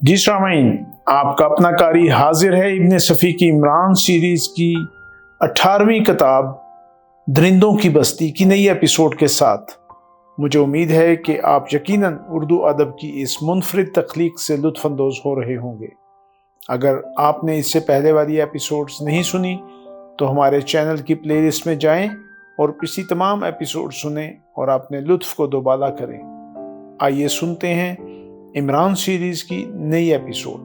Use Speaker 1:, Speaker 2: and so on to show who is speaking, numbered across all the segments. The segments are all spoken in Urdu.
Speaker 1: جی سامعین، آپ کا اپنا قاری حاضر ہے ابن صفی کی عمران سیریز کی 18ویں کتاب درندوں کی بستی کی نئی ایپیسوڈ کے ساتھ۔ مجھے امید ہے کہ آپ یقیناً اردو ادب کی اس منفرد تخلیق سے لطف اندوز ہو رہے ہوں گے۔ اگر آپ نے اس سے پہلے والی ایپیسوڈز نہیں سنی تو ہمارے چینل کی پلے لسٹ میں جائیں اور پچھلی تمام ایپیسوڈ سنیں اور اپنے لطف کو دوبالا کریں۔ آئیے سنتے ہیں عمران سیریز کی نئی ایپیسوڈ۔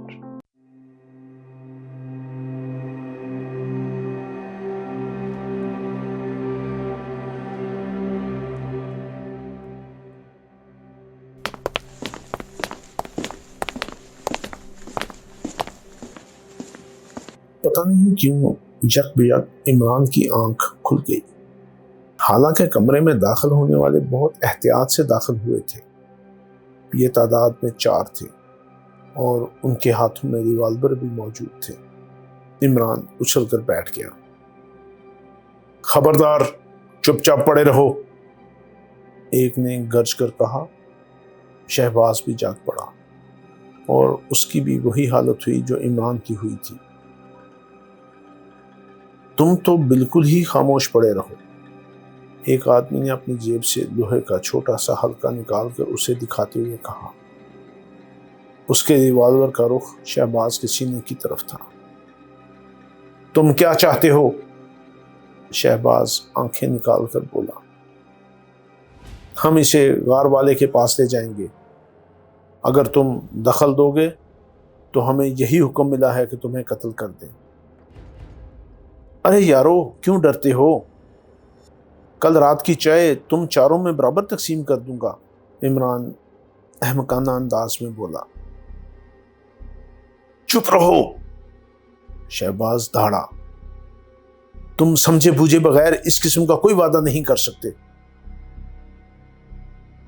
Speaker 2: پتہ نہیں کیوں یک بیک عمران کی آنکھ کھل گئی۔ حالانکہ کمرے میں داخل ہونے والے بہت احتیاط سے داخل ہوئے تھے۔ یہ تعداد میں 4 تھے اور ان کے ہاتھوں میں ریوالور بھی موجود تھے۔ عمران اچھل کر بیٹھ گیا۔ خبردار، چپ چاپ پڑے رہو، ایک نے گرج کر کہا۔ شہباز بھی جاگ پڑا اور اس کی بھی وہی حالت ہوئی جو عمران کی ہوئی تھی۔ تم تو بالکل ہی خاموش پڑے رہو، ایک آدمی نے اپنی جیب سے لوہے کا چھوٹا سا حلقہ نکال کر اسے دکھاتے ہوئے کہا۔ اس کے ریوالور کا رخ شہباز کے سینے کی طرف تھا۔ تم کیا چاہتے ہو؟ شہباز آنکھیں نکال کر بولا۔ ہم اسے غار والے کے پاس لے جائیں گے۔ اگر تم دخل دو گے تو ہمیں یہی حکم ملا ہے کہ تمہیں قتل کر دیں۔ ارے یارو، کیوں ڈرتے ہو؟ کل رات کی چائے تم چاروں میں برابر تقسیم کر دوں گا، عمران احمقانہ انداز میں بولا۔ چپ رہو، شہباز دھاڑا۔ تم سمجھے بوجھے بغیر اس قسم کا کوئی وعدہ نہیں کر سکتے۔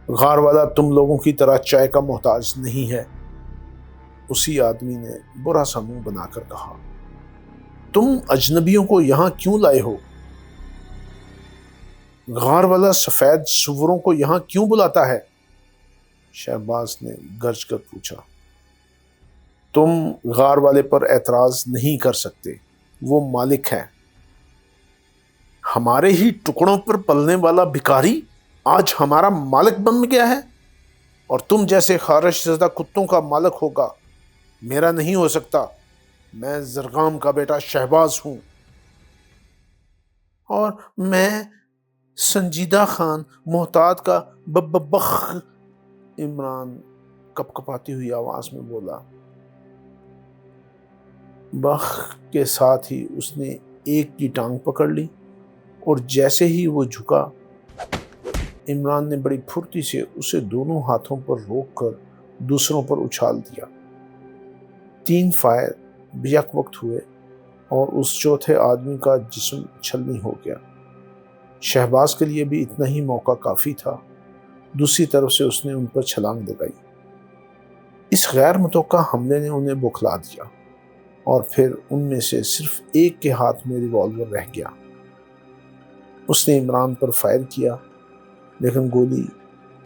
Speaker 2: غار والا تم لوگوں کی طرح چائے کا محتاج نہیں ہے، اسی آدمی نے برا سا منہ بنا کر کہا۔ تم اجنبیوں کو یہاں کیوں لائے ہو؟ غار والا سفید سوروں کو یہاں کیوں بلاتا ہے؟ شہباز نے گرج کر پوچھا۔ تم غار والے پر اعتراض نہیں کر سکتے، وہ مالک ہے۔ ہمارے ہی ٹکڑوں پر پلنے والا بھکاری آج ہمارا مالک بن گیا ہے، اور تم جیسے خارش زدہ کتوں کا مالک ہوگا۔ میرا نہیں ہو سکتا، میں زرغام کا بیٹا شہباز ہوں۔ اور میں سنجیدہ خان محتاط کا بخ، عمران کپ کپاتی ہوئی آواز میں بولا۔ بخ کے ساتھ ہی اس نے ایک کی ٹانگ پکڑ لی اور جیسے ہی وہ جھکا، عمران نے بڑی پھرتی سے اسے دونوں ہاتھوں پر روک کر دوسروں پر اچھال دیا۔ 3 فائر بیک وقت ہوئے اور اس چوتھے آدمی کا جسم چھلنی ہو گیا۔ شہباز کے لیے بھی اتنا ہی موقع کافی تھا۔ دوسری طرف سے اس نے ان پر چھلانگ لگائی۔ اس غیر متوقع حملے نے انہیں بکھلا دیا اور پھر ان میں سے صرف ایک کے ہاتھ میں ریوالور رہ گیا۔ اس نے عمران پر فائر کیا، لیکن گولی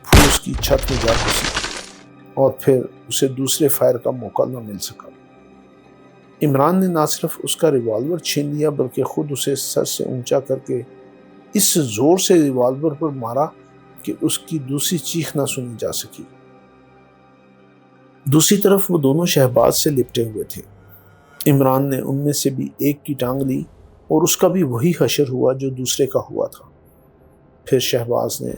Speaker 2: پھوس کی چھت میں جا گھسی اور پھر اسے دوسرے فائر کا موقع نہ مل سکا۔ عمران نے نہ صرف اس کا ریوالور چھین لیا بلکہ خود اسے سر سے اونچا کر کے اس زور سے ریوالور پر مارا کہ اس کی دوسری چیخ نہ سنی جا سکی۔ دوسری طرف وہ دونوں شہباز سے لپٹے ہوئے تھے۔ عمران نے ان میں سے بھی ایک کی ٹانگ لی اور اس کا بھی وہی حشر ہوا جو دوسرے کا ہوا تھا۔ پھر شہباز نے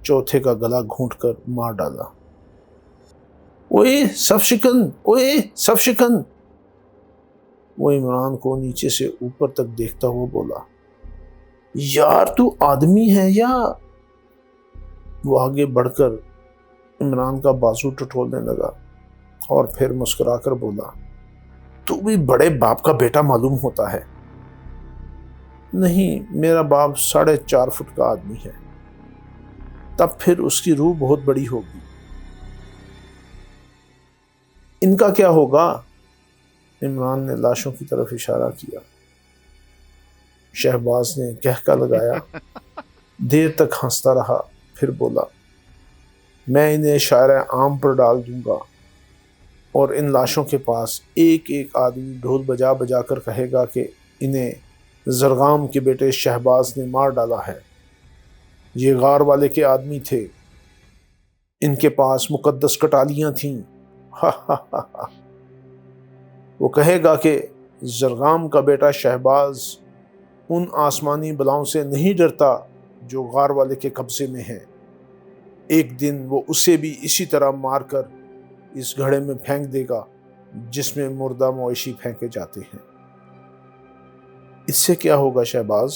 Speaker 2: چوتھے کا گلا گھونٹ کر مار ڈالا۔ اوئے سب شکن، اوئے سب شکن، وہ عمران کو نیچے سے اوپر تک دیکھتا ہوا بولا۔ یار تو آدمی ہے یا؟ وہ آگے بڑھ کر عمران کا بازو ٹٹولنے لگا اور پھر مسکرا کر بولا۔ تو بھی بڑے باپ کا بیٹا معلوم ہوتا ہے۔ نہیں، میرا باپ 4.5 فٹ کا آدمی ہے۔ تب پھر اس کی روح بہت بڑی ہوگی۔ ان کا کیا ہوگا؟ عمران نے لاشوں کی طرف اشارہ کیا۔ شہباز نے کہکا لگایا، دیر تک ہنستا رہا، پھر بولا۔ میں انہیں شاعر عام پر ڈال دوں گا۔ اور ان لاشوں کے پاس ایک ایک آدمی ڈھول بجا بجا کر کہے گا کہ انہیں زرغام کے بیٹے شہباز نے مار ڈالا ہے، یہ غار والے کے آدمی تھے، ان کے پاس مقدس کٹالیاں تھیں۔ وہ کہے گا کہ زرغام کا بیٹا شہباز ان آسمانی بلاؤں سے نہیں ڈرتا جو غار والے کے قبضے میں ہیں، ایک دن وہ اسے بھی اسی طرح مار کر اس گھڑے میں پھینک دے گا جس میں مردہ مویشی پھینکے جاتے ہیں۔ اس سے کیا ہوگا شہباز؟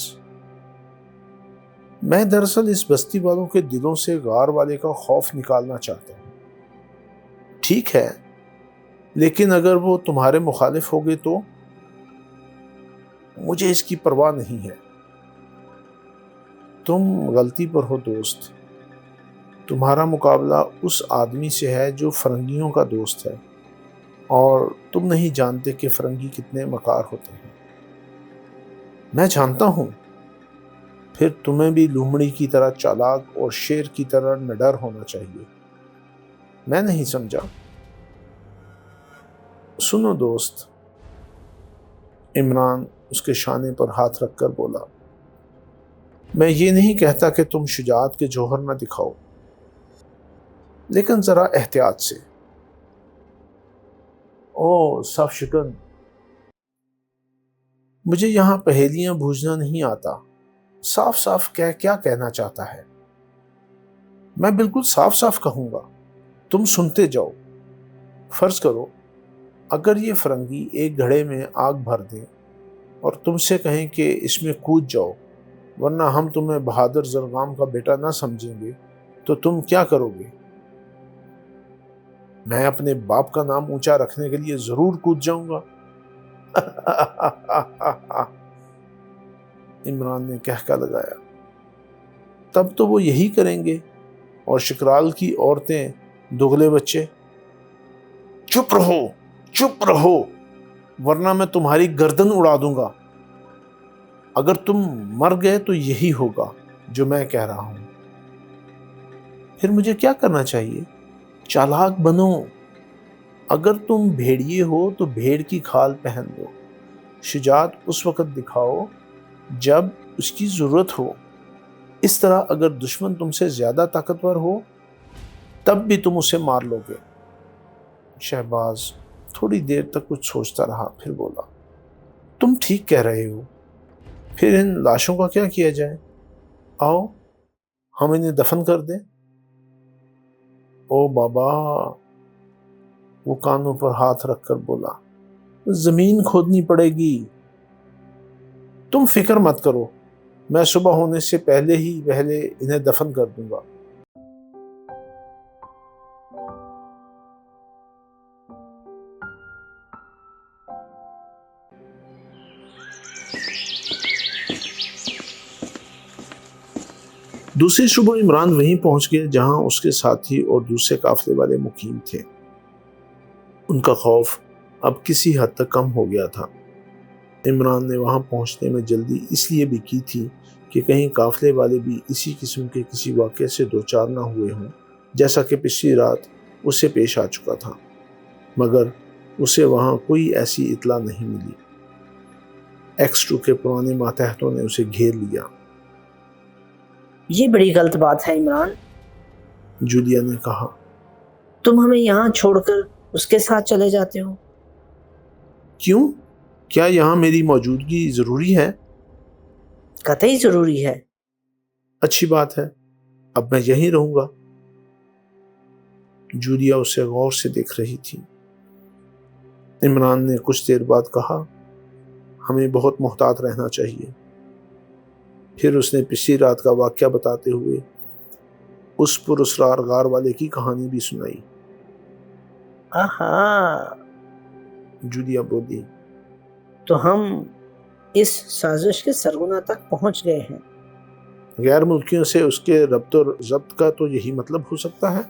Speaker 2: میں دراصل اس بستی والوں کے دلوں سے غار والے کا خوف نکالنا چاہتا ہوں۔ ٹھیک ہے، لیکن اگر وہ تمہارے مخالف ہوگے تو؟ مجھے اس کی پرواہ نہیں ہے۔ تم غلطی پر ہو دوست، تمہارا مقابلہ اس آدمی سے ہے جو فرنگیوں کا دوست ہے، اور تم نہیں جانتے کہ فرنگی کتنے مکار ہوتے ہیں۔ میں جانتا ہوں، پھر تمہیں بھی لومڑی کی طرح چالاک اور شیر کی طرح نڈر ہونا چاہیے۔ میں نہیں سمجھا۔ سنو دوست، عمران اس کے شانے پر ہاتھ رکھ کر بولا، میں یہ نہیں کہتا کہ تم شجاعت کے جوہر نہ دکھاؤ، لیکن ذرا احتیاط سے۔ او صف شکن، مجھے یہاں پہیلیاں بوجھنا نہیں آتا۔ صاف صاف کیا کہنا چاہتا ہے؟ میں بالکل صاف صاف کہوں گا، تم سنتے جاؤ۔ فرض کرو اگر یہ فرنگی ایک گھڑے میں آگ بھر دیں اور تم سے کہیں کہ اس میں کود جاؤ ورنہ ہم تمہیں بہادر زرغام کا بیٹا نہ سمجھیں گے، تو تم کیا کرو گے؟ میں اپنے باپ کا نام اونچا رکھنے کے لیے ضرور کود جاؤں گا۔ عمران نے کہکا لگایا۔ تب تو وہ یہی کریں گے، اور شکرال کی عورتیں دگلے بچے۔ چپ رہو، چپ رہو، ورنہ میں تمہاری گردن اڑا دوں گا۔ اگر تم مر گئے تو یہی ہوگا جو میں کہہ رہا ہوں۔ پھر مجھے کیا کرنا چاہیے؟ چالاک بنو۔ اگر تم بھیڑیے ہو تو بھیڑ کی کھال پہن لو۔ شجاعت اس وقت دکھاؤ جب اس کی ضرورت ہو۔ اس طرح اگر دشمن تم سے زیادہ طاقتور ہو تب بھی تم اسے مار لو گے۔ شہباز تھوڑی دیر تک کچھ سوچتا رہا، پھر بولا، تم ٹھیک کہہ رہے ہو۔ پھر ان لاشوں کا کیا کیا جائے؟ آؤ ہم انہیں دفن کر دیں۔ او بابا، وہ کانوں پر ہاتھ رکھ کر بولا، زمین کھودنی پڑے گی۔ تم فکر مت کرو، میں صبح ہونے سے پہلے انہیں دفن کر دوں گا۔ دوسری صبح عمران وہیں پہنچ گیا جہاں اس کے ساتھی اور دوسرے قافلے والے مقیم تھے۔ ان کا خوف اب کسی حد تک کم ہو گیا تھا۔ عمران نے وہاں پہنچنے میں جلدی اس لیے بھی کی تھی کہ کہیں قافلے والے بھی اسی قسم کے کسی واقعے سے دوچار نہ ہوئے ہوں جیسا کہ پچھلی رات اسے پیش آ چکا تھا، مگر اسے وہاں کوئی ایسی اطلاع نہیں ملی۔ ایکس2 کے پرانے ماتحتوں نے اسے گھیر لیا۔
Speaker 3: یہ بڑی غلط بات ہے عمران،
Speaker 2: جولیا نے کہا۔
Speaker 3: تم ہمیں یہاں چھوڑ کر اس کے ساتھ چلے جاتے ہو؟
Speaker 2: کیوں؟ کیا یہاں میری موجودگی ضروری ہے؟
Speaker 3: قطعی ضروری ہے۔
Speaker 2: اچھی بات ہے، اب میں یہیں رہوں گا۔ جولیا اسے غور سے دیکھ رہی تھی۔ عمران نے کچھ دیر بعد کہا، ہمیں بہت محتاط رہنا چاہیے۔ پھر اس نے پچھلی رات کا واقعہ بتاتے ہوئے اس پراسرار غار والے کی کہانی بھی سنائی۔
Speaker 3: آہا،
Speaker 2: جولیا بولی،
Speaker 3: تو ہم اس سازش کے سرغنہ تک پہنچ گئے ہیں۔
Speaker 2: غیر ملکیوں سے اس کے ربط و ضبط کا تو یہی مطلب ہو سکتا ہے۔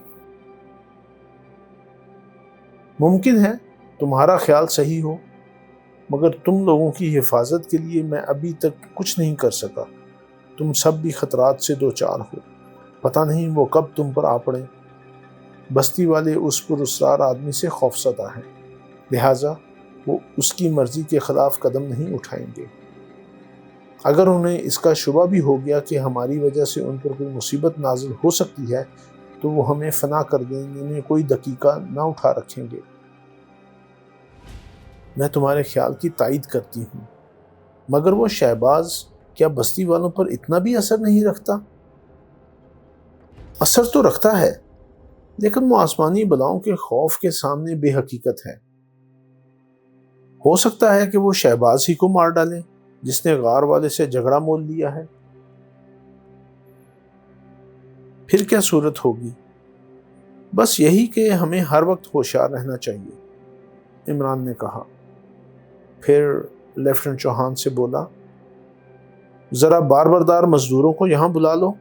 Speaker 2: ممکن ہے تمہارا خیال صحیح ہو، مگر تم لوگوں کی حفاظت کے لیے میں ابھی تک کچھ نہیں کر سکا۔ تم سب بھی خطرات سے دوچار ہو، پتہ نہیں وہ کب تم پر آ پڑے۔ بستی والے اس پراسرار آدمی سے خوفزدہ ہیں، لہٰذا وہ اس کی مرضی کے خلاف قدم نہیں اٹھائیں گے۔ اگر انہیں اس کا شبہ بھی ہو گیا کہ ہماری وجہ سے ان پر کوئی مصیبت نازل ہو سکتی ہے تو وہ ہمیں فنا کر دینے میں کوئی دقیقہ نہ اٹھا رکھیں گے۔ میں تمہارے خیال کی تائید کرتی ہوں، مگر وہ شہباز کیا بستی والوں پر اتنا بھی اثر نہیں رکھتا؟ اثر تو رکھتا ہے، لیکن وہ آسمانی بلاؤں کے خوف کے سامنے بے حقیقت ہے۔ ہو سکتا ہے کہ وہ شہباز ہی کو مار ڈالیں جس نے غار والے سے جھگڑا مول لیا ہے۔ پھر کیا صورت ہوگی؟ بس یہی کہ ہمیں ہر وقت ہوشیار رہنا چاہیے، عمران نے کہا۔ پھر لیفٹیننٹ چوہان سے بولا، ذرا باربردار مزدوروں کو یہاں بلا لو۔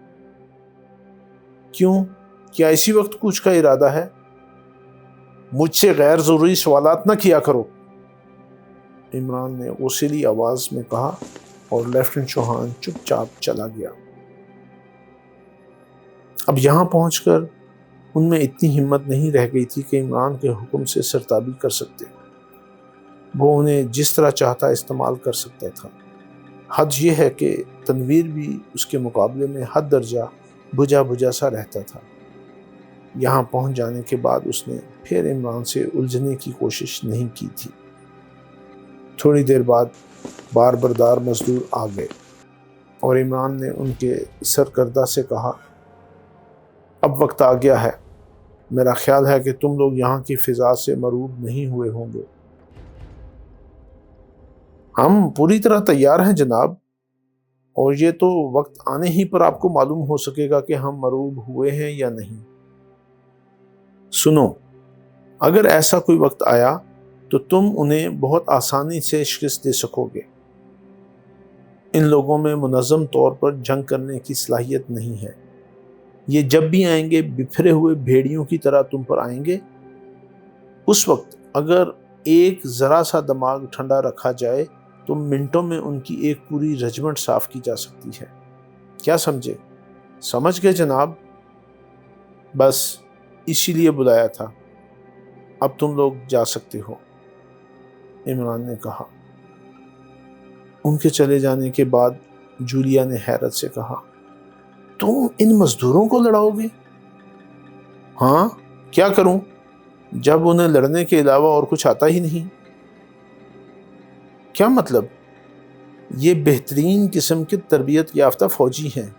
Speaker 2: کیوں؟ کیا اسی وقت کوچ کا ارادہ ہے؟ مجھ سے غیر ضروری سوالات نہ کیا کرو، عمران نے غصیلی آواز میں کہا، اور لیفٹیننٹ چوہان چپ چاپ چلا گیا۔ اب یہاں پہنچ کر ان میں اتنی ہمت نہیں رہ گئی تھی کہ عمران کے حکم سے سرتابی کر سکتے۔ وہ انہیں جس طرح چاہتا استعمال کر سکتا تھا۔ حد یہ ہے کہ تنویر بھی اس کے مقابلے میں حد درجہ بجھا بجھا سا رہتا تھا۔ یہاں پہنچ جانے کے بعد اس نے پھر عمران سے الجھنے کی کوشش نہیں کی تھی۔ تھوڑی دیر بعد باربردار مزدور آ گئے اور عمران نے ان کے سرکردہ سے کہا، اب وقت آ گیا ہے، میرا خیال ہے کہ تم لوگ یہاں کی فضا سے مرعوب نہیں ہوئے ہوں گے۔ ہم پوری طرح تیار ہیں جناب، اور یہ تو وقت آنے ہی پر آپ کو معلوم ہو سکے گا کہ ہم مرعوب ہوئے ہیں یا نہیں۔ سنو، اگر ایسا کوئی وقت آیا تو تم انہیں بہت آسانی سے شکست دے سکو گے۔ ان لوگوں میں منظم طور پر جنگ کرنے کی صلاحیت نہیں ہے۔ یہ جب بھی آئیں گے بکھرے ہوئے بھیڑیوں کی طرح تم پر آئیں گے۔ اس وقت اگر ایک ذرا سا دماغ ٹھنڈا رکھا جائے تو منٹوں میں ان کی ایک پوری رجمنٹ صاف کی جا سکتی ہے۔ کیا سمجھے؟ سمجھ گئے جناب؟ بس اسی لیے بلایا تھا۔ اب تم لوگ جا سکتے ہو، عمران نے کہا۔ ان کے چلے جانے کے بعد جولیا نے حیرت سے کہا، تم ان مزدوروں کو لڑاؤ گے؟ ہاں، کیا کروں جب انہیں لڑنے کے علاوہ اور کچھ آتا ہی نہیں۔ کیا مطلب؟ یہ بہترین قسم کے تربیت یافتہ فوجی ہیں۔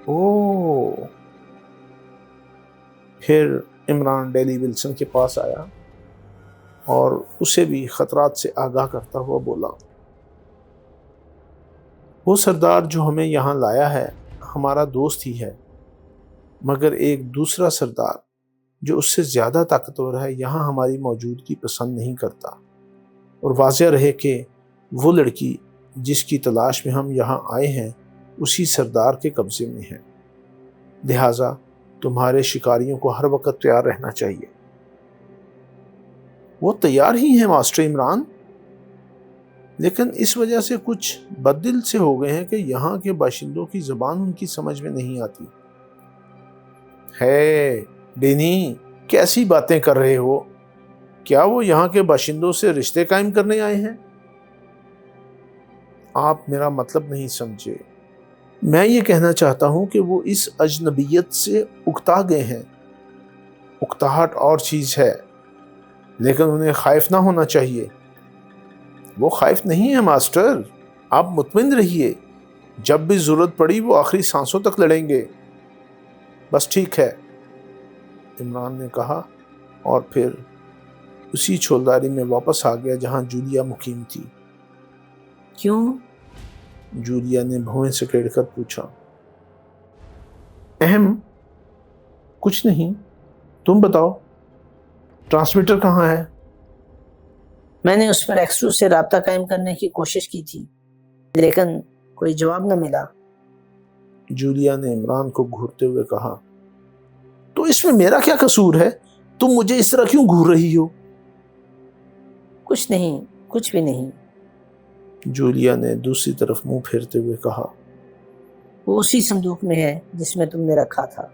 Speaker 2: اوہ۔ پھر عمران ڈیلی ولسن کے پاس آیا اور اسے بھی خطرات سے آگاہ کرتا ہوا بولا، وہ سردار جو ہمیں یہاں لایا ہے ہمارا دوست ہی ہے، مگر ایک دوسرا سردار جو اس سے زیادہ طاقتور ہے یہاں ہماری موجودگی پسند نہیں کرتا، اور واضح رہے کہ وہ لڑکی جس کی تلاش میں ہم یہاں آئے ہیں اسی سردار کے قبضے میں ہے، لہٰذا تمہارے شکاریوں کو ہر وقت تیار رہنا چاہیے۔ وہ تیار ہی ہیں ماسٹر عمران، لیکن اس وجہ سے کچھ بددل سے ہو گئے ہیں کہ یہاں کے باشندوں کی زبان ان کی سمجھ میں نہیں آتی۔ ہے ڈینی، کیسی باتیں کر رہے ہو؟ کیا وہ یہاں کے باشندوں سے رشتے قائم کرنے آئے ہیں؟ آپ میرا مطلب نہیں سمجھے۔ میں یہ کہنا چاہتا ہوں کہ وہ اس اجنبیت سے اکتا گئے ہیں۔ اکتاہٹ اور چیز ہے، لیکن انہیں خائف نہ ہونا چاہیے۔ وہ خائف نہیں ہے ماسٹر، آپ مطمئن رہیے، جب بھی ضرورت پڑی وہ آخری سانسوں تک لڑیں گے۔ بس ٹھیک ہے، عمران نے کہا، اور پھر اسی چھولداری میں واپس آ گیا جہاں جولیا مقیم تھی۔
Speaker 3: کیوں؟
Speaker 2: جولیا نے بھویں سکیڑ کر پوچھا۔ اہم کچھ نہیں، تم بتاؤ، ٹرانسمیٹر کہاں ہے؟
Speaker 3: میں نے اس پر ایکسٹرو سے رابطہ قائم کرنے کی کوشش کی تھی، لیکن کوئی جواب نہ ملا۔
Speaker 2: جولیا نے عمران کو گھورتے ہوئے کہا، تو اس میں میرا کیا قصور ہے؟ تم مجھے اس طرح کیوں گھور رہی ہو؟
Speaker 3: کچھ نہیں، کچھ بھی نہیں۔
Speaker 2: جولیا نے دوسری طرف منہ پھیرتے ہوئے کہا،
Speaker 3: وہ اسی صندوق میں ہے جس میں تم نے رکھا تھا۔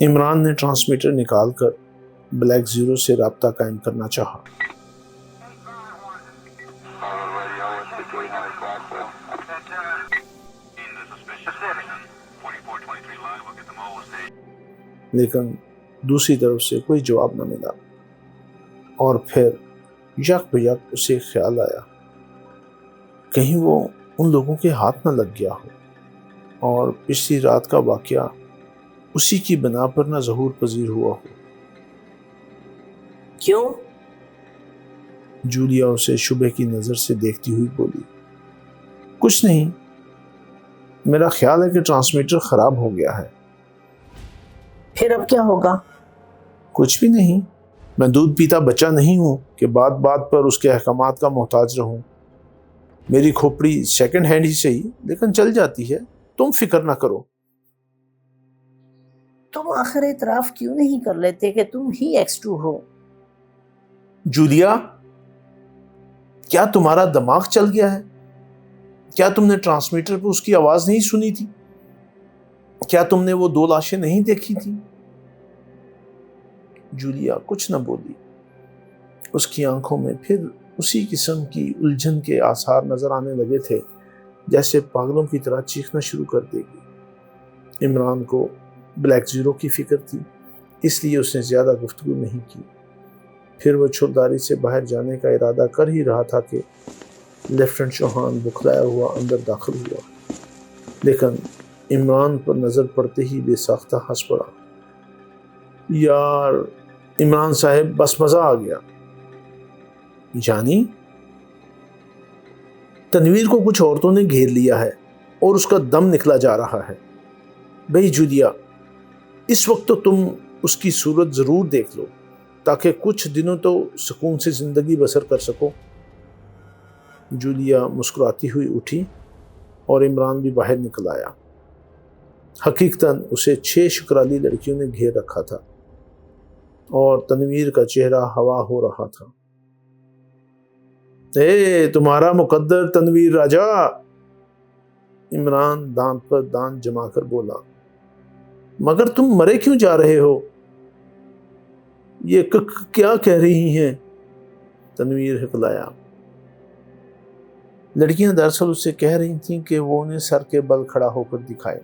Speaker 2: عمران نے ٹرانسمیٹر نکال کر بلیک زیرو سے رابطہ قائم کرنا چاہا، لیکن دوسری طرف سے کوئی جواب نہ ملا، اور پھر یک بہ یک اسے خیال آیا کہیں وہ ان لوگوں کے ہاتھ نہ لگ گیا ہو اور پچھلی رات کا واقعہ اسی کی بنا پر نہ ظہور پذیر ہوا ہو۔
Speaker 3: کیوں؟
Speaker 2: جولیا اسے شبہ کی نظر سے دیکھتی ہوئی بولی، کچھ نہیں، میرا خیال ہے کہ ٹرانسمیٹر خراب ہو گیا ہے۔
Speaker 3: پھر اب کیا ہوگا؟
Speaker 2: کچھ بھی نہیں، میں دودھ پیتا بچہ نہیں ہوں کہ بات بات پر اس کے احکامات کا محتاج رہوں۔ میری کھوپڑی سیکنڈ ہینڈ ہی صحیح لیکن چل جاتی ہے، تم فکر نہ کرو۔
Speaker 3: تم آخر اعتراف کیوں نہیں کر لیتے کہ تم ہی X2 ہو؟
Speaker 2: جولیا، کیا تمہارا دماغ چل گیا ہے؟ کیا تم نے ٹرانسمیٹر پہ اس کی آواز نہیں سنی تھی؟ کیا تم نے وہ 2 لاشیں نہیں دیکھی تھی؟ جولیا کچھ نہ بولی۔ اس کی آنکھوں میں پھر اسی قسم کی الجھن کے آثار نظر آنے لگے تھے جیسے پاگلوں کی طرح چیخنا شروع کر دے گی۔ عمران کو بلیک زیرو کی فکر تھی، اس لیے اس نے زیادہ گفتگو نہیں کی۔ پھر وہ چھلداری سے باہر جانے کا ارادہ کر ہی رہا تھا کہ لیفٹنٹ چوہان بکھلایا ہوا اندر داخل ہوا، لیکن عمران پر نظر پڑتے ہی بے ساختہ ہنس پڑا۔ یار عمران صاحب، بس مزہ آ گیا۔ یعنی تنویر کو کچھ عورتوں نے گھیر لیا ہے اور اس کا دم نکلا جا رہا ہے۔ بھئی جولیا، اس وقت تو تم اس کی صورت ضرور دیکھ لو تاکہ کچھ دنوں تو سکون سے زندگی بسر کر سکو۔ جولیا مسکراتی ہوئی اٹھی اور عمران بھی باہر نکل آیا۔ حقیقتاً اسے 6 شکرالی لڑکیوں نے گھیر رکھا تھا اور تنویر کا چہرہ ہوا ہو رہا تھا۔ اے تمہارا مقدر تنویر راجا، عمران دانت پر دانت جما کر بولا، مگر تم مرے کیوں جا رہے ہو؟ یہ کیا کہہ رہی ہیں؟ تنویر ہکلایا۔ لڑکیاں دراصل اس سے کہہ رہی تھیں کہ وہ انہیں سر کے بل کھڑا ہو کر دکھائے۔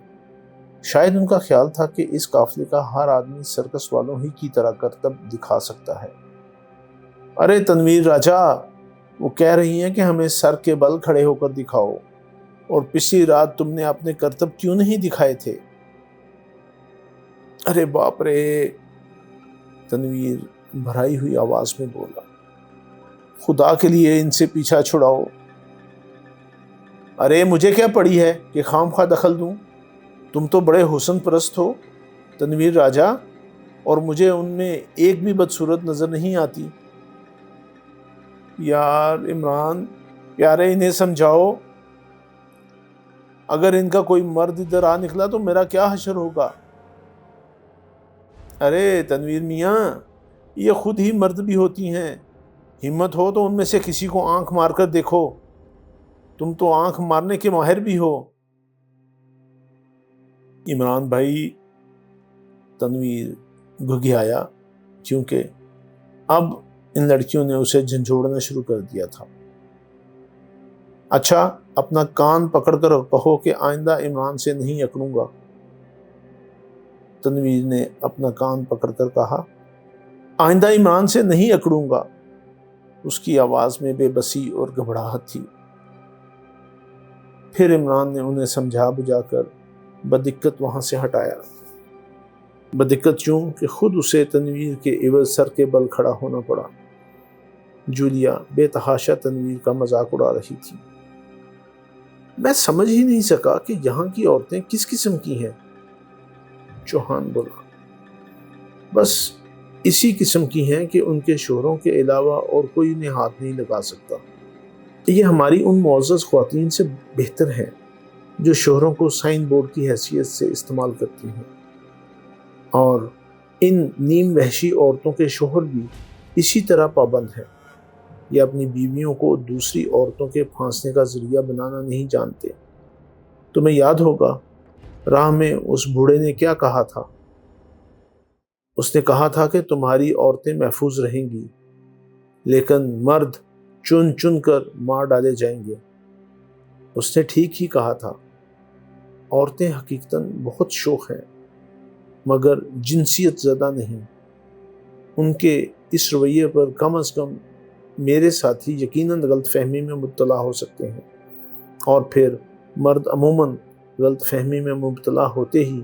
Speaker 2: شاید ان کا خیال تھا کہ اس قافلے کا ہر آدمی سرکس والوں ہی کی طرح کرتب دکھا سکتا ہے۔ ارے تنویر راجا، وہ کہہ رہی ہیں کہ ہمیں سر کے بل کھڑے ہو کر دکھاؤ، اور پچھلی رات تم نے اپنے کرتب کیوں نہیں دکھائے تھے؟ ارے باپ رے، تنویر بھرائی ہوئی آواز میں بولا، خدا کے لیے ان سے پیچھا چھڑاؤ۔ ارے مجھے کیا پڑی ہے کہ خام خواہ دخل دوں؟ تم تو بڑے حسن پرست ہو تنویر راجا، اور مجھے ان میں ایک بھی بدصورت نظر نہیں آتی۔ یار عمران پیارے، انہیں سمجھاؤ، اگر ان کا کوئی مرد ادھر آ نکلا تو میرا کیا حشر ہوگا؟ ارے تنویر میاں، یہ خود ہی مرد بھی ہوتی ہیں، ہمت ہو تو ان میں سے کسی کو آنکھ مار کر دیکھو، تم تو آنکھ مارنے کے ماہر بھی ہو۔ عمران بھائی، تنویر گھگھیایا، کیونکہ اب ان لڑکیوں نے اسے جھنجھوڑنا شروع کر دیا تھا۔ اچھا، اپنا کان پکڑ کر کہو کہ آئندہ عمران سے نہیں اکڑوں گا۔ تنویر نے اپنا کان پکڑ کر کہا، آئندہ عمران سے نہیں اکڑوں گا۔ اس کی آواز میں بے بسی اور گھبراہٹ تھی۔ پھر عمران نے انہیں سمجھا بجھا کر بدقت وہاں سے ہٹایا۔ بدقت یوں کہ خود اسے تنویر کے عوض سر کے بل کھڑا ہونا پڑا۔ جولیا بے تحاشا تنویر کا مذاق اڑا رہی تھی۔ میں سمجھ ہی نہیں سکا کہ یہاں کی عورتیں کس قسم کی ہیں، چوہان بولا۔ بس اسی قسم کی ہیں کہ ان کے شوہروں کے علاوہ اور کوئی انہیں ہاتھ نہیں لگا سکتا۔ یہ ہماری ان معزز خواتین سے بہتر ہیں جو شوہروں کو سائن بورڈ کی حیثیت سے استعمال کرتی ہیں، اور ان نیم وحشی عورتوں کے شوہر بھی اسی طرح پابند ہیں۔ یہ اپنی بیویوں کو دوسری عورتوں کے پھانسنے کا ذریعہ بنانا نہیں جانتے۔ تمہیں یاد ہوگا راہ میں اس بوڑھے نے کیا کہا تھا؟ اس نے کہا تھا کہ تمہاری عورتیں محفوظ رہیں گی، لیکن مرد چن چن کر مار ڈالے جائیں گے۔ اس نے ٹھیک ہی کہا تھا۔ عورتیں حقیقتاً بہت شوخ ہیں، مگر جنسیت زدہ نہیں۔ ان کے اس رویے پر کم از کم میرے ساتھی یقیناً غلط فہمی میں مبتلا ہو سکتے ہیں، اور پھر مرد عموماً غلط فہمی میں مبتلا ہوتے ہی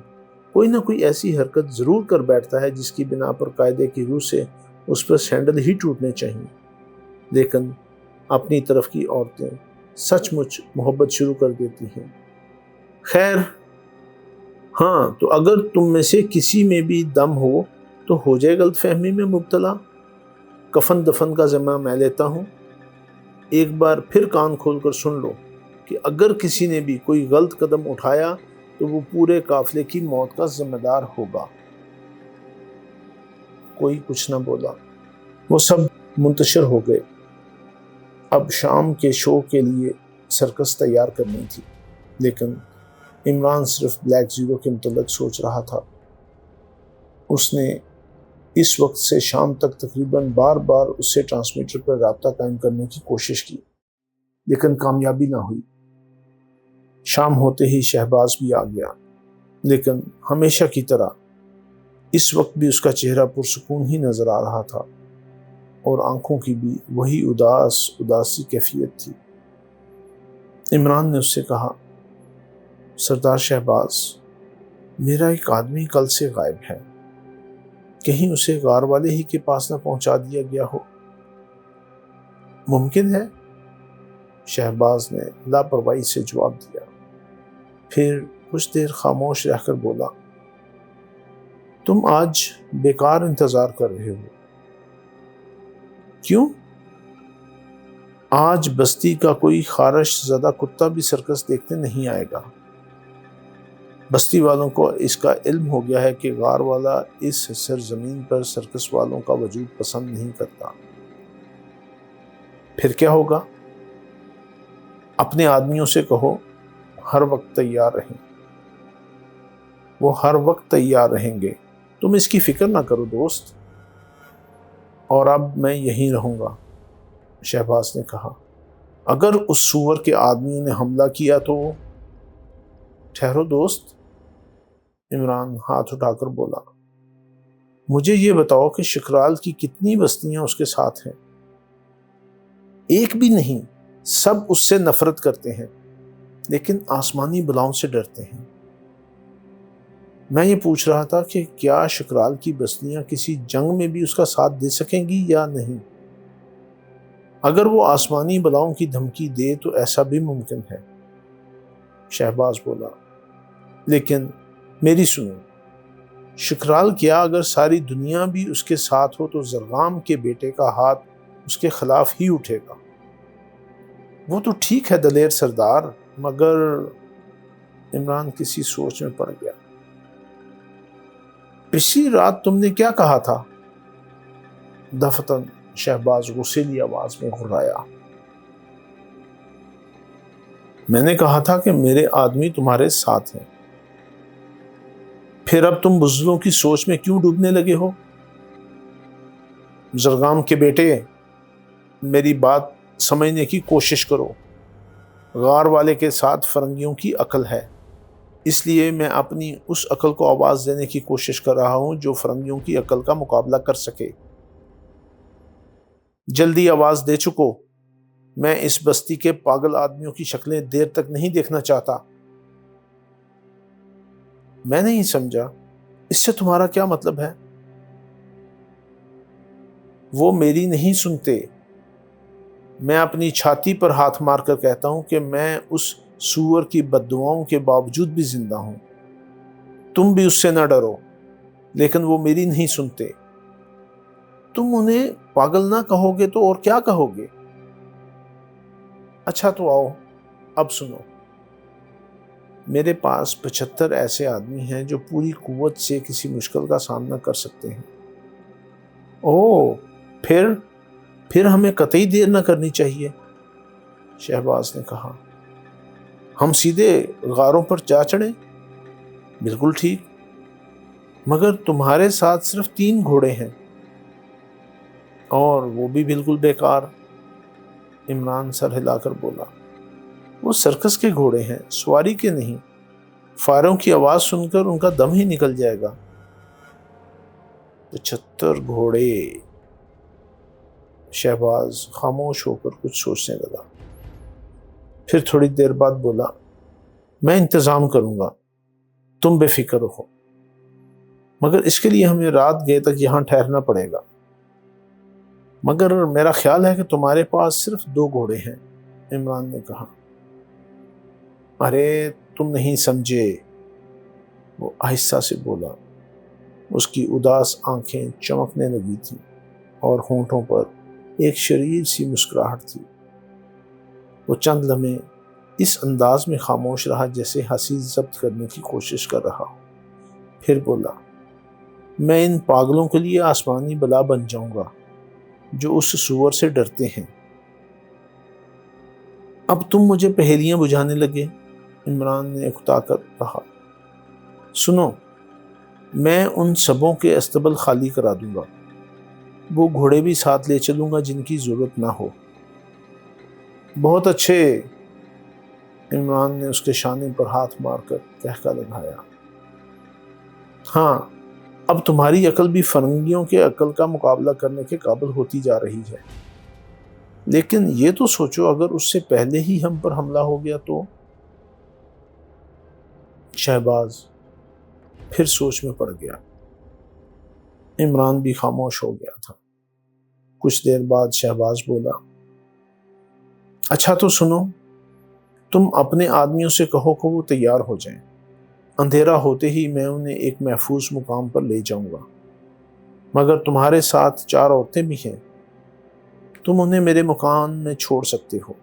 Speaker 2: کوئی نہ کوئی ایسی حرکت ضرور کر بیٹھتا ہے جس کی بنا پر قاعدے کی روح سے اس پر سینڈل ہی ٹوٹنے چاہیے۔ لیکن اپنی طرف کی عورتیں سچ مچ محبت شروع کر دیتی ہیں۔ خیر، ہاں، تو اگر تم میں سے کسی میں بھی دم ہو جائے غلط فہمی میں مبتلا۔ کفن دفن کا ذمہ میں لیتا ہوں۔ ایک بار پھر کان کھول کر سن لو کہ اگر کسی نے بھی کوئی غلط قدم اٹھایا تو وہ پورے قافلے کی موت کا ذمہ دار ہوگا۔ کوئی کچھ نہ بولا۔ وہ سب منتشر ہو گئے۔ اب شام کے شو کے لیے سرکس تیار کرنی تھی، لیکن عمران صرف بلیک زیرو کے متعلق سوچ رہا تھا۔ اس نے اس وقت سے شام تک تقریباً بار بار اس سے ٹرانسمیٹر پر رابطہ قائم کرنے کی کوشش کی، لیکن کامیابی نہ ہوئی۔ شام ہوتے ہی شہباز بھی آ گیا، لیکن ہمیشہ کی طرح اس وقت بھی اس کا چہرہ پرسکون ہی نظر آ رہا تھا، اور آنکھوں کی بھی وہی اداسی کیفیت تھی۔ عمران نے اس سے کہا، سردار شہباز، میرا ایک آدمی کل سے غائب ہے، کہیں اسے غار والے ہی کے پاس نہ پہنچا دیا گیا ہو؟ ممکن ہے، شہباز نے لاپرواہی سے جواب دیا، پھر کچھ دیر خاموش رہ کر بولا، تم آج بیکار انتظار کر رہے ہو۔ کیوں؟ آج بستی کا کوئی خارش زدہ کتا بھی سرکس دیکھنے نہیں آئے گا۔ بستی والوں کو اس کا علم ہو گیا ہے کہ غار والا اس سرزمین پر سرکس والوں کا وجود پسند نہیں کرتا۔ پھر کیا ہوگا؟ اپنے آدمیوں سے کہو ہر وقت تیار رہیں۔ وہ ہر وقت تیار رہیں گے، تم اس کی فکر نہ کرو دوست۔ اور اب میں یہیں رہوں گا، شہباز نے کہا۔ اگر اس سور کے آدمیوں نے حملہ کیا تو؟ ٹھہرو دوست، عمران ہاتھ اٹھا کر بولا، مجھے یہ بتاؤ کہ شکرال کی کتنی بستیاں اس کے ساتھ ہیں؟ ایک بھی نہیں، سب اس سے نفرت کرتے ہیں، لیکن آسمانی بلاؤں سے ڈرتے ہیں۔ میں یہ پوچھ رہا تھا کہ کیا شکرال کی بستیاں کسی جنگ میں بھی اس کا ساتھ دے سکیں گی یا نہیں؟ اگر وہ آسمانی بلاؤں کی دھمکی دے تو ایسا بھی ممکن ہے، شہباز بولا، لیکن میری سنو، شکرال کیا اگر ساری دنیا بھی اس کے ساتھ ہو تو زرغام کے بیٹے کا ہاتھ اس کے خلاف ہی اٹھے گا۔ وہ تو ٹھیک ہے دلیر سردار، مگر عمران کسی سوچ میں پڑ گیا۔ پچھلی رات تم نے کیا کہا تھا؟ دفتن شہباز غصیلی آواز میں گھرایا۔ میں نے کہا تھا کہ میرے آدمی تمہارے ساتھ ہیں۔ پھر اب تم بزدلوں کی سوچ میں کیوں ڈوبنے لگے ہو؟ زرغام کے بیٹے، میری بات سمجھنے کی کوشش کرو۔ غار والے کے ساتھ فرنگیوں کی عقل ہے، اس لیے میں اپنی اس عقل کو آواز دینے کی کوشش کر رہا ہوں جو فرنگیوں کی عقل کا مقابلہ کر سکے۔ جلدی آواز دے چکو، میں اس بستی کے پاگل آدمیوں کی شکلیں دیر تک نہیں دیکھنا چاہتا۔ میں نہیں سمجھا، اس سے تمہارا کیا مطلب ہے؟ وہ میری نہیں سنتے۔ میں اپنی چھاتی پر ہاتھ مار کر کہتا ہوں کہ میں اس سور کی بددعاؤں کے باوجود بھی زندہ ہوں۔ تم بھی اس سے نہ ڈرو، لیکن وہ میری نہیں سنتے۔ تم انہیں پاگل نہ کہو گے تو اور کیا کہو گے؟ اچھا تو آؤ، اب سنو۔ میرے پاس 75 ایسے آدمی ہیں جو پوری قوت سے کسی مشکل کا سامنا کر سکتے ہیں۔ اوہ، پھر ہمیں قطعی دیر نہ کرنی چاہیے، شہباز نے کہا۔ ہم سیدھے غاروں پر جا چڑھیں؟ بالکل ٹھیک۔ مگر تمہارے ساتھ صرف 3 گھوڑے ہیں، اور وہ بھی بالکل بیکار۔ عمران سر ہلا کر بولا، وہ سرکس کے گھوڑے ہیں، سواری کے نہیں۔ فاروں کی آواز سن کر ان کا دم ہی نکل جائے گا۔ 75 گھوڑے۔ شہباز خاموش ہو کر کچھ سوچنے لگا، پھر تھوڑی دیر بعد بولا، میں انتظام کروں گا، تم بے فکر رہو، مگر اس کے لیے ہمیں رات گئے تک یہاں ٹھہرنا پڑے گا۔ مگر میرا خیال ہے کہ تمہارے پاس صرف 2 گھوڑے ہیں، عمران نے کہا۔ ارے تم نہیں سمجھے، وہ آہستہ سے بولا۔ اس کی اداس آنکھیں چمکنے لگی تھیں اور ہونٹوں پر ایک شریر سی مسکراہٹ تھی۔ وہ چند لمحے اس انداز میں خاموش رہا جیسے ہنسی ضبط کرنے کی کوشش کر رہا ہو، پھر بولا، میں ان پاگلوں کے لیے آسمانی بلا بن جاؤں گا جو اس سور سے ڈرتے ہیں۔ اب تم مجھے پہیلیاں بجھانے لگے، عمران نے اکتا کر کہا۔ سنو، میں ان سبوں کے استبل خالی کرا دوں گا، وہ گھوڑے بھی ساتھ لے چلوں گا جن کی ضرورت نہ ہو۔ بہت اچھے، عمران نے اس کے شانے پر ہاتھ مار کر کہکا لگایا۔ ہاں، اب تمہاری عقل بھی فرنگیوں کے عقل کا مقابلہ کرنے کے قابل ہوتی جا رہی ہے، لیکن یہ تو سوچو اگر اس سے پہلے ہی ہم پر حملہ ہو گیا تو؟ شہباز پھر سوچ میں پڑ گیا۔ عمران بھی خاموش ہو گیا تھا۔ کچھ دیر بعد شہباز بولا، اچھا تو سنو، تم اپنے آدمیوں سے کہو کہ وہ تیار ہو جائیں، اندھیرا ہوتے ہی میں انہیں ایک محفوظ مقام پر لے جاؤں گا، مگر تمہارے ساتھ 4 عورتیں بھی ہیں، تم انہیں میرے مکان میں چھوڑ سکتے ہو۔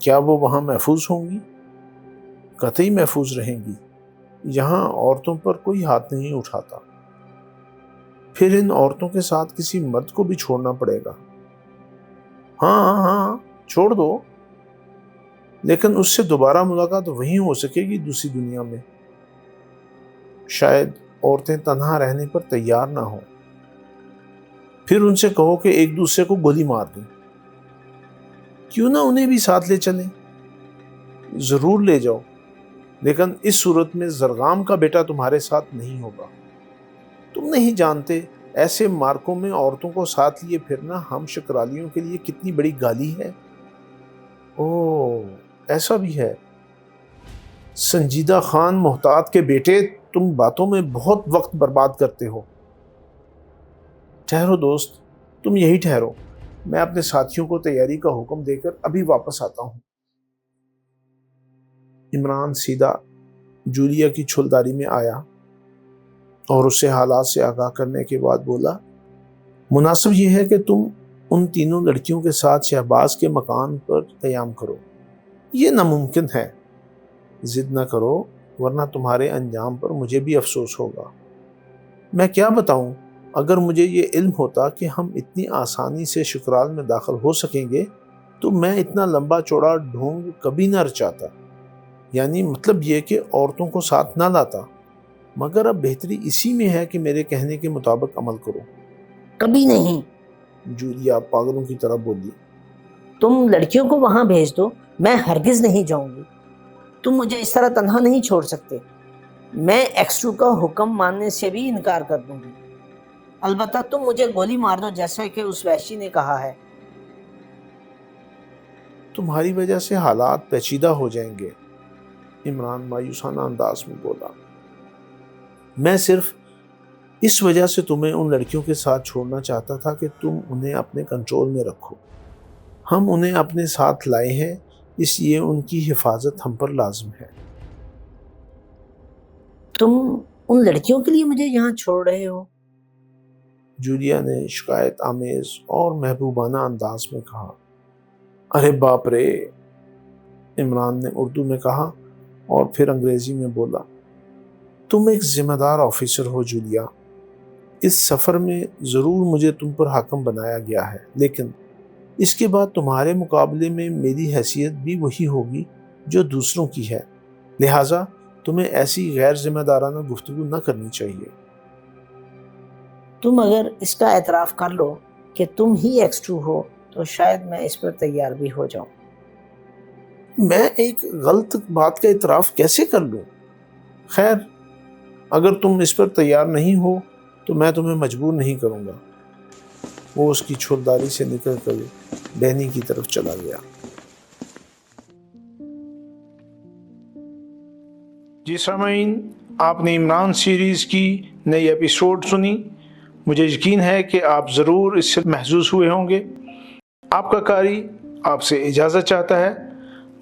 Speaker 2: کیا وہ وہاں محفوظ ہوں گی؟ قطعی محفوظ رہیں گی، یہاں عورتوں پر کوئی ہاتھ نہیں اٹھاتا۔ پھر ان عورتوں کے ساتھ کسی مرد کو بھی چھوڑنا پڑے گا۔ ہاں چھوڑ دو، لیکن اس سے دوبارہ ملاقات وہیں ہو سکے گی دوسری دنیا میں۔ شاید عورتیں تنہا رہنے پر تیار نہ ہوں، پھر ان سے کہو کہ ایک دوسرے کو گولی مار دیں، کیوں نہ انہیں بھی ساتھ لے چلیں؟ ضرور لے جاؤ، لیکن اس صورت میں زرغام کا بیٹا تمہارے ساتھ نہیں ہوگا۔ تم نہیں جانتے ایسے مارکوں میں عورتوں کو ساتھ لیے پھرنا ہم شکرالیوں کے لیے کتنی بڑی گالی ہے۔ اوہ، ایسا بھی ہے۔ سنجیدہ خان محتاط کے بیٹے، تم باتوں میں بہت وقت برباد کرتے ہو۔ ٹھہرو دوست، تم یہی ٹھہرو، میں اپنے ساتھیوں کو تیاری کا حکم دے کر ابھی واپس آتا ہوں۔ عمران سیدھا جولیا کی چھلداری میں آیا اور اسے حالات سے آگاہ کرنے کے بعد بولا، مناسب یہ ہے کہ تم ان 3 لڑکیوں کے ساتھ شہباز کے مکان پر قیام کرو۔ یہ ناممکن ہے، ضد نہ کرو ورنہ تمہارے انجام پر مجھے بھی افسوس ہوگا۔ میں کیا بتاؤں، اگر مجھے یہ علم ہوتا کہ ہم اتنی آسانی سے شکرال میں داخل ہو سکیں گے تو میں اتنا لمبا چوڑا ڈھونگ کبھی نہ رچاتا، یعنی مطلب یہ کہ عورتوں کو ساتھ نہ لاتا، مگر اب بہتری اسی میں ہے کہ میرے کہنے کے مطابق عمل کرو۔
Speaker 3: کبھی نہیں،
Speaker 2: جولیا پاگلوں کی طرح بولی۔
Speaker 3: تم لڑکیوں کو وہاں بھیج دو، میں ہرگز نہیں جاؤں گی۔ تم مجھے اس طرح تنہا نہیں چھوڑ سکتے۔ میں ایکسٹرو کا حکم ماننے سے بھی انکار کر دوں گی، البتہ تم مجھے گولی مار دو جیسا کہ اس وحشی نے کہا ہے۔
Speaker 2: تمہاری وجہ سے حالات پیچیدہ ہو جائیں گے، عمران مایوسانہ انداز میں بولا۔ میں صرف اس وجہ سے تمہیں ان لڑکیوں کے ساتھ چھوڑنا چاہتا تھا کہ تم انہیں اپنے کنٹرول میں رکھو۔ ہم انہیں اپنے ساتھ لائے ہیں، اس لیے ان کی حفاظت ہم پر لازم ہے۔
Speaker 3: تم ان لڑکیوں کے لیے مجھے یہاں چھوڑ رہے ہو؟
Speaker 2: جولیا نے شکایت آمیز اور محبوبانہ انداز میں کہا۔ ارے باپ رے، عمران نے اردو میں کہا اور پھر انگریزی میں بولا، تم ایک ذمہ دار آفیسر ہو جولیا، اس سفر میں ضرور مجھے تم پر حاکم بنایا گیا ہے، لیکن اس کے بعد تمہارے مقابلے میں میری حیثیت بھی وہی ہوگی جو دوسروں کی ہے، لہٰذا تمہیں ایسی غیر ذمہ دارانہ گفتگو نہ کرنی چاہیے۔
Speaker 3: تم اگر اس کا اعتراف کر لو کہ تم ہی ایکس2 ہو تو شاید میں اس پر تیار بھی ہو جاؤں۔
Speaker 2: میں ایک غلط بات کا اعتراف کیسے کر لوں؟ خیر، اگر تم اس پر تیار نہیں ہو تو میں تمہیں مجبور نہیں کروں گا۔ وہ اس کی چھولداری سے نکل کر بہنی کی طرف چلا گیا۔
Speaker 1: جی سامعین، آپ نے عمران سیریز کی نئی ایپیسوڈ سنی۔ مجھے یقین ہے کہ آپ ضرور اس سے محظوظ ہوئے ہوں گے۔ آپ کا قاری آپ سے اجازت چاہتا ہے،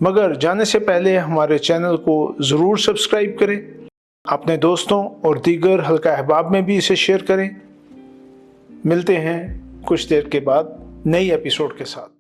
Speaker 1: مگر جانے سے پہلے ہمارے چینل کو ضرور سبسکرائب کریں، اپنے دوستوں اور دیگر حلقہ احباب میں بھی اسے شیئر کریں۔ ملتے ہیں کچھ دیر کے بعد نئی ایپیسوڈ کے ساتھ۔